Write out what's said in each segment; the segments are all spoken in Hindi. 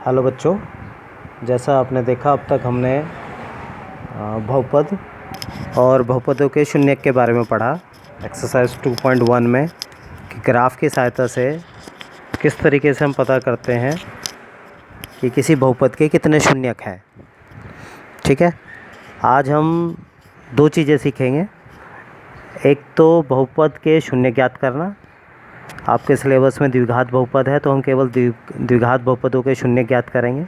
हेलो बच्चों, जैसा आपने देखा अब तक हमने बहुपद और बहुपदों के शून्यक के बारे में पढ़ा एक्सरसाइज 2.1 में कि ग्राफ की सहायता से किस तरीके से हम पता करते हैं कि किसी बहुपद के कितने शून्यक हैं। ठीक है, आज हम दो चीज़ें सीखेंगे। एक तो बहुपद के शून्य ज्ञात करना। आपके सिलेबस में द्विघात बहुपद है तो हम केवल द्विघात बहुपदों के शून्य ज्ञात करेंगे।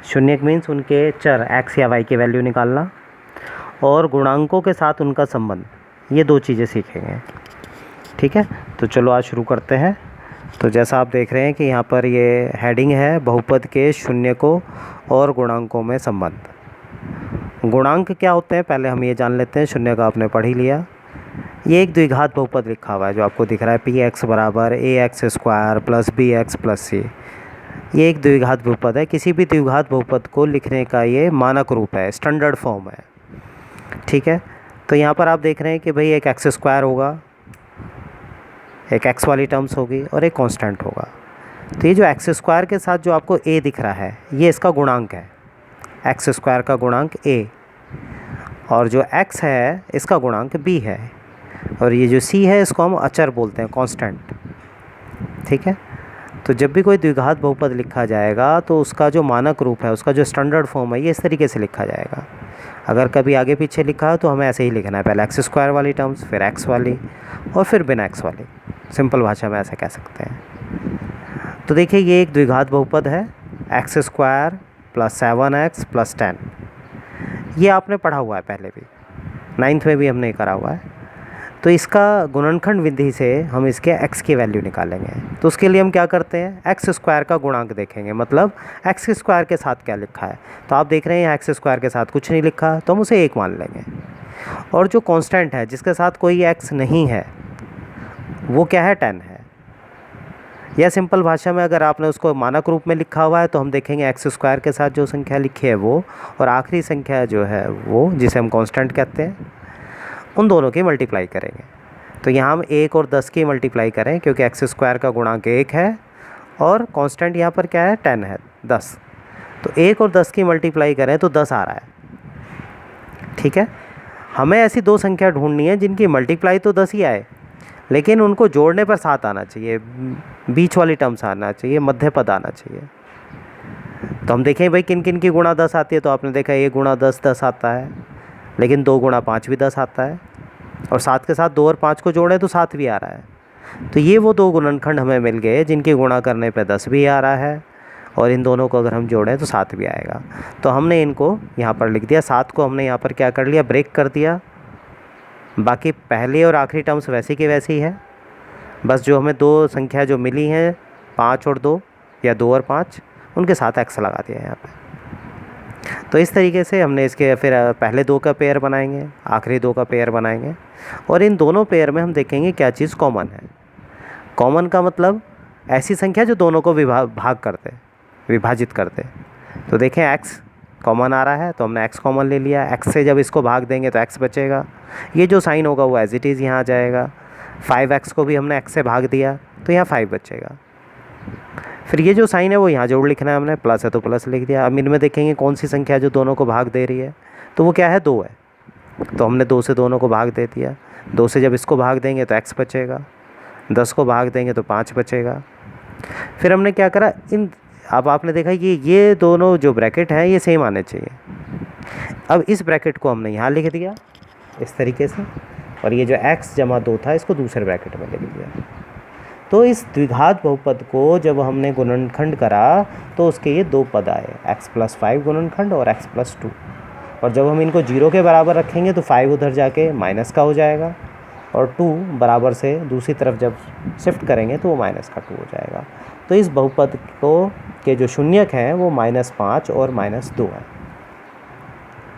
शून्यक मीन्स उनके चर x या y की वैल्यू निकालना और गुणांकों के साथ उनका संबंध, ये दो चीज़ें सीखेंगे। ठीक है, तो चलो आज शुरू करते हैं। तो जैसा आप देख रहे हैं कि यहाँ पर ये हेडिंग है बहुपद के शून्यकों और गुणांकों में संबंध। गुणांक क्या होते हैं पहले हम ये जान लेते हैं। शून्य का आपने पढ़ ही लिया। ये एक द्विघात बहुपद लिखा हुआ है जो आपको दिख रहा है px बराबर ax² plus bx plus c। ये एक द्विघात बहुपद है। किसी भी द्विघात बहुपद को लिखने का ये मानक रूप है, स्टैंडर्ड फॉर्म है। ठीक है, तो यहाँ पर आप देख रहे हैं कि भाई एक x² होगा, एक x वाली टर्म्स होगी और एक कांस्टेंट होगा। तो ये जो x² के साथ जो आपको a दिख रहा है ये इसका गुणांक है, x² का गुणांक a, और जो x है इसका गुणांक b है, और ये जो c है इसको हम अचर बोलते हैं, कांस्टेंट। ठीक है, तो जब भी कोई द्विघात बहुपद लिखा जाएगा तो उसका जो मानक रूप है, उसका जो स्टैंडर्ड फॉर्म है, ये इस तरीके से लिखा जाएगा। अगर कभी आगे पीछे लिखा है तो हमें ऐसे ही लिखना है, पहले x² वाली टर्म्स, फिर x वाली और फिर बिना x वाली। सिंपल भाषा में ऐसा कह सकते हैं। तो देखिए ये एक द्विघात बहुपद है, x² प्लस 7x प्लस 10। ये आपने पढ़ा हुआ है पहले भी, 9th में भी हमने करा हुआ है। तो इसका गुणनखंड विधि से हम इसके x की वैल्यू निकालेंगे। तो उसके लिए हम क्या करते हैं, x² का गुणांक देखेंगे, मतलब x² के साथ क्या लिखा है। तो आप देख रहे हैं x² के साथ कुछ नहीं लिखा तो हम उसे 1 मान लेंगे। और जो कांस्टेंट है जिसके साथ कोई x नहीं है वो क्या है, 10 है। या सिंपल भाषा में अगर आपने उसको मानक रूप में लिखा हुआ है तो हम देखेंगे x² के साथ जो संख्या लिखी है वो, और आखिरी संख्या जो है वो जिसे हम कांस्टेंट कहते हैं, उन दोनों की मल्टीप्लाई करेंगे। तो यहाँ हम 1 और 10 की मल्टीप्लाई करें क्योंकि x² का गुणांक 1 है और कांस्टेंट यहाँ पर क्या है, 10 है, 10। तो 1 और 10 की मल्टीप्लाई करें तो 10 आ रहा है। ठीक है, हमें ऐसी दो संख्या ढूंढनी है जिनकी मल्टीप्लाई तो 10 ही आए लेकिन उनको जोड़ने पर 7 आना चाहिए, बीच वाली टर्म्स आना चाहिए, मध्य पद आना चाहिए। तो हम देखें भाई किन किन की गुणा 10 आती है। तो आपने देखा 1 गुणा 10 10 आता है, लेकिन 2 गुणा 5 भी 10 आता है, और 7 के साथ 2 और 5 को जोड़ें तो 7 भी आ रहा है। तो ये वो दो गुणनखंड हमें मिल गए जिनकी गुणा करने पे 10 भी आ रहा है, और इन दोनों को अगर हम जोड़ें तो 7 भी आएगा। तो हमने इनको यहाँ पर लिख दिया, 7 को हमने यहाँ पर क्या कर लिया, ब्रेक कर दिया। बाकी पहली और आखिरी टर्म्स वैसी की वैसी है, बस जो हमें दो संख्या जो मिली हैं 5 और 2 या 2 और 5, उनके साथ x लगा दिया यहाँ पर। तो इस तरीके से हमने इसके फिर पहले 2 का पेयर बनाएंगे, आखिरी 2 का पेयर बनाएंगे, और इन दोनों पेयर में हम देखेंगे क्या चीज़ कॉमन है। कॉमन का मतलब ऐसी संख्या जो दोनों को विभाजित करते। तो देखें x कॉमन आ रहा है तो हमने x कॉमन ले लिया। x से जब इसको भाग देंगे तो x बचेगा, ये जो साइन होगा वो एज इट इज़ यहाँ आ जाएगा। 5x को भी हमने x से भाग दिया तो यहाँ 5 बचेगा। फिर ये जो साइन है वो यहाँ जोड़ लिखना है हमने, प्लस है तो प्लस लिख दिया। अब इनमें देखेंगे कौन सी संख्या जो दोनों को भाग दे रही है, तो वो क्या है, 2 है। तो हमने 2 से दोनों को भाग दे दिया। 2 से जब इसको भाग देंगे तो x बचेगा, 10 को भाग देंगे तो 5 बचेगा। फिर हमने क्या करा, अब आपने देखा कि ये दोनों जो ब्रैकेट हैं ये सेम आने चाहिए। अब इस ब्रैकेट को हमने यहाँ लिख दिया इस तरीके से, और ये जो x जमा 2 था इसको दूसरे ब्रैकेट में लिख दिया। तो इस द्विघात बहुपद को जब हमने गुणनखंड करा तो उसके ये 2 पद आए, x+5 गुणनखंड और x+2। और जब हम इनको 0 के बराबर रखेंगे तो 5 उधर जाके माइनस का हो जाएगा, और 2 बराबर से दूसरी तरफ जब शिफ्ट करेंगे तो वो -2 हो जाएगा। तो इस बहुपद को के जो शून्यक हैं वो -5 और -2 है।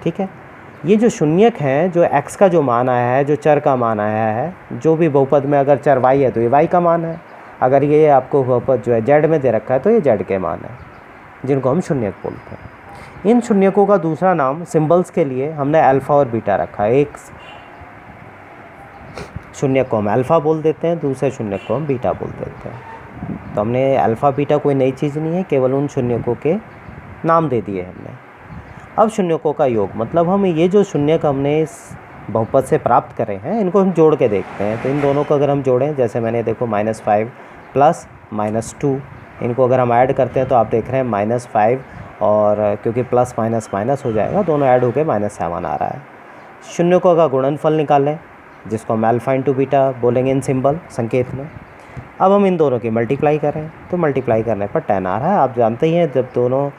ठीक है, ये जो शून्यक हैं, जो x का जो मान आया है, जो चर का मान आया है, जो भी बहुपद में अगर चर y है तो ये y का मान है, अगर ये आपको बहुपद जो है z में दे रखा है तो ये z के मान है, जिनको हम शून्यक बोलते हैं। इन शून्यकों का दूसरा नाम सिंबल्स के लिए हमने अल्फ़ा और बीटा रखा है। एक शून्यक को हम अल्फ़ा बोल देते हैं, दूसरे शून्यक को हम बीटा बोल देते हैं। तो हमने अल्फ़ा बीटा कोई नई चीज़ नहीं है, केवल उन शून्यकों के नाम दे दिए हमने। अब शून्यकों का योग मतलब हम ये जो शून्यक हमने इस बहुपद से प्राप्त करे हैं इनको हम जोड़ के देखते हैं। तो इन दोनों को अगर हम जोड़ें, जैसे मैंने देखो -5 प्लस -2, इनको अगर हम ऐड करते हैं तो आप देख रहे हैं -5 और क्योंकि प्लस माइनस माइनस हो जाएगा, दोनों ऐड होकर -7 आ रहा है। शून्यकों का गुणनफल निकालें जिसको हम अल्फ़ा इंटू बीटा बोलेंगे इन सिंबल संकेत में। अब हम इन दोनों की मल्टीप्लाई करें तो मल्टीप्लाई करने पर 10 आ रहा है। आप जानते ही हैं जब दोनों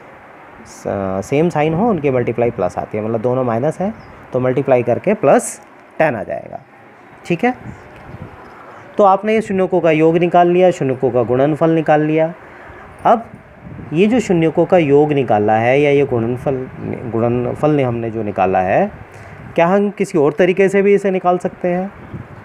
सेम साइन हो उनकी मल्टीप्लाई प्लस आती है, मतलब दोनों माइनस है तो मल्टीप्लाई करके +10 आ जाएगा। ठीक है, तो आपने ये शून्यकों का योग निकाल लिया, शून्यकों का गुणनफल निकाल लिया। अब ये जो शून्यकों का योग निकाला है या ये गुणनफल ने हमने जो निकाला है, क्या हम किसी और तरीके से भी इसे निकाल सकते हैं?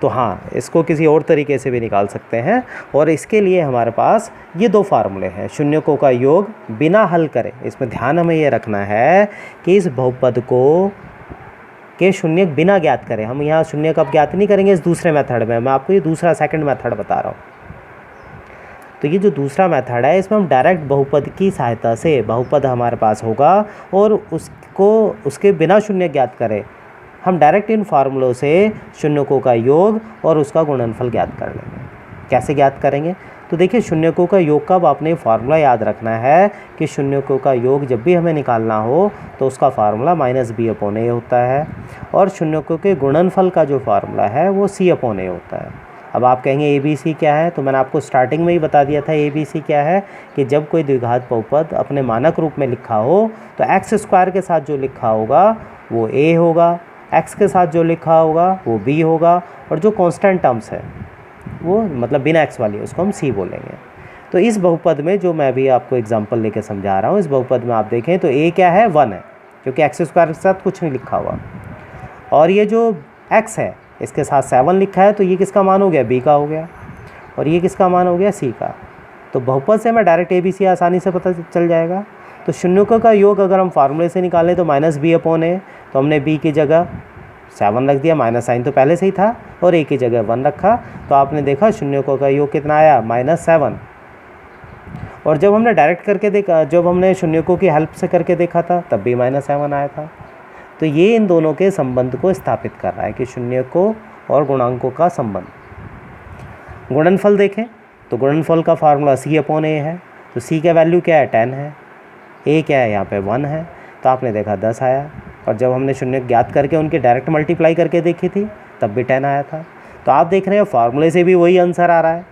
तो हाँ, इसको किसी और तरीके से भी निकाल सकते हैं और इसके लिए हमारे पास ये 2 फार्मूले हैं। शून्यकों का योग बिना हल करे, इसमें ध्यान हमें ये रखना है कि इस बहुपद को के शून्यक बिना ज्ञात करें। हम यहाँ शून्यक अब ज्ञात नहीं करेंगे इस दूसरे मेथड में, मैं आपको ये दूसरा सेकंड मेथड बता रहा हूँ। तो ये जो दूसरा मेथड है इसमें हम डायरेक्ट बहुपद की सहायता से, बहुपद हमारे पास होगा और उसके बिना शून्य ज्ञात करें, हम डायरेक्ट इन फार्मूलों से शून्यकों का योग और उसका गुणनफल ज्ञात कर लेंगे। कैसे ज्ञात करेंगे? तो देखिए, शून्यकों का योग का आपने फार्मूला याद रखना है कि शून्यकों का योग जब भी हमें निकालना हो तो उसका फार्मूला -b/a होता है और शून्यकों के गुणनफल का जो फार्मूला है वो c/a होता है। अब आप कहेंगे ABC क्या है? तो मैंने आपको स्टार्टिंग में ही बता दिया था ABC क्या है, कि जब कोई द्विघात बहुपद अपने मानक रूप में लिखा हो तो x² के साथ जो लिखा होगा वो a होगा, x के साथ जो लिखा होगा वो b होगा और जो कांस्टेंट टर्म्स है वो मतलब बिना x वाली उसको हम c बोलेंगे। तो इस बहुपद में जो मैं भी आपको एग्जांपल लेके समझा रहा हूँ, इस बहुपद में आप देखें तो a क्या है? 1 है, क्योंकि x² के साथ कुछ नहीं लिखा हुआ और ये जो x है इसके साथ 7 लिखा है, तो ये किसका मान हो गया? b का हो गया और ये किसका मान हो गया? c का। तो बहुपद से हमें डायरेक्ट ABC आसानी से पता चल जाएगा। तो शून्यकों का योग अगर हम फार्मूले से निकालें तो -b/a, तो हमने b की जगह 7 रख दिया, माइनस साइन तो पहले से ही था और a की जगह 1 रखा, तो आपने देखा शून्यकों का योग कितना आया? -7। और जब हमने डायरेक्ट करके देखा, जब हमने शून्यकों की हेल्प से करके देखा था तब भी -7 आया था। तो ये इन दोनों के संबंध को स्थापित कर रहा है कि शून्यकों और गुणांकों का संबंध। गुणनफल देखें तो गुणनफल का फार्मूला c/a है, तो c का वैल्यू क्या है? 10 है, a क्या है? यहाँ पे 1 है, तो आपने देखा 10 आया। और जब हमने शून्य ज्ञात करके उनके डायरेक्ट मल्टीप्लाई करके देखी थी तब भी 10 आया था। तो आप देख रहे हैं फार्मूले से भी वही आंसर आ रहा है।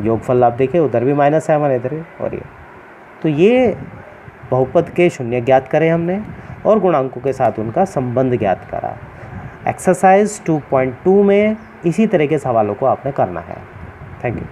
योगफल आप देखें उधर भी -7 है, इधर भी, और ये तो ये बहुपद के शून्य ज्ञात करें हमने और गुणांकों के साथ उनका संबंध ज्ञात करा। एक्सरसाइज 2.2 में इसी तरह के सवालों को आपने करना है। Thank you.